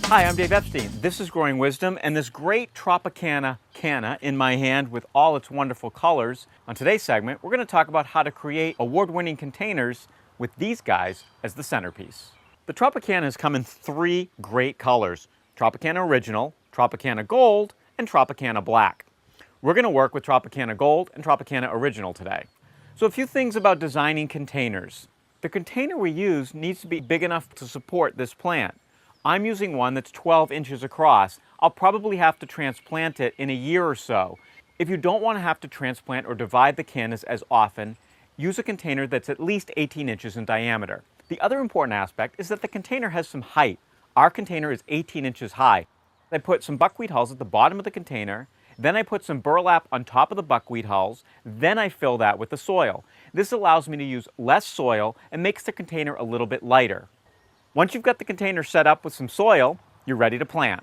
Hi, I'm Dave Epstein. This is Growing Wisdom, and this great Tropicanna canna in my hand with all its wonderful colors. On today's segment, we're going to talk about how to create award-winning containers with these guys as the centerpiece. The Tropicannas come in three great colors: Tropicanna Original, Tropicanna Gold, and Tropicanna Black. We're going to work with Tropicanna Gold and Tropicanna Original today. So a few things about designing containers. The container we use needs to be big enough to support this plant. I'm using one that's 12 inches across. I'll probably have to transplant it in a year or so. If you don't want to have to transplant or divide the cannas as often, use a container that's at least 18 inches in diameter. The other important aspect is that the container has some height. Our container is 18 inches high. I put some buckwheat hulls at the bottom of the container, then I put some burlap on top of the buckwheat hulls, then I fill that with the soil. This allows me to use less soil and makes the container a little bit lighter. Once you've got the container set up with some soil, you're ready to plant.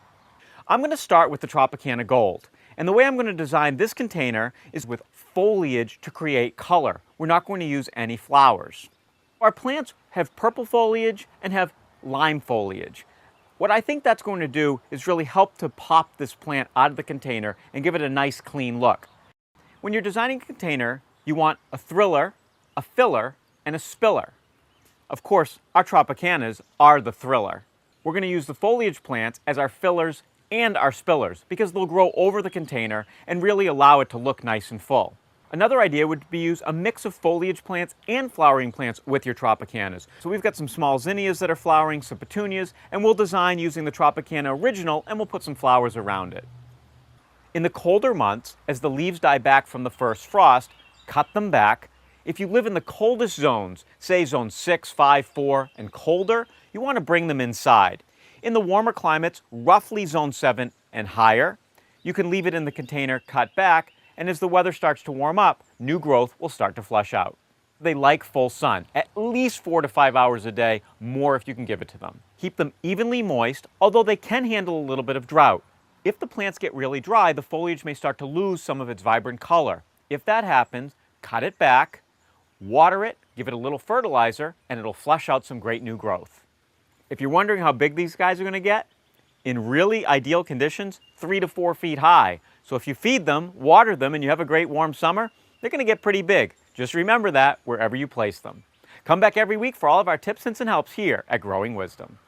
I'm going to start with the Tropicanna Gold. And the way I'm going to design this container is with foliage to create color. We're not going to use any flowers. Our plants have purple foliage and have lime foliage. What I think that's going to do is really help to pop this plant out of the container and give it a nice clean look. When you're designing a container, you want a thriller, a filler, and a spiller. Of course, our Tropicannas are the thriller. We're going to use the foliage plants as our fillers and our spillers because they'll grow over the container and really allow it to look nice and full. Another idea would be use a mix of foliage plants and flowering plants with your Tropicannas. So we've got some small zinnias that are flowering, some petunias, and we'll design using the Tropicanna Original and we'll put some flowers around it. In the colder months, as the leaves die back from the first frost, cut them back. If you live in the coldest zones, say zone 6, 5, 4, and colder, you want to bring them inside. In the warmer climates, roughly zone 7 and higher, you can leave it in the container cut back, and as the weather starts to warm up, new growth will start to flush out. They like full sun, at least 4 to 5 hours a day, more if you can give it to them. Keep them evenly moist, although they can handle a little bit of drought. If the plants get really dry, the foliage may start to lose some of its vibrant color. If that happens, cut it back, water it, give it a little fertilizer, and it'll flush out some great new growth. If you're wondering how big these guys are going to get, in really ideal conditions, 3 to 4 feet high. So if you feed them, water them, and you have a great warm summer, they're going to get pretty big. Just remember that wherever you place them. Come back every week for all of our tips, hints, and helps here at Growing Wisdom.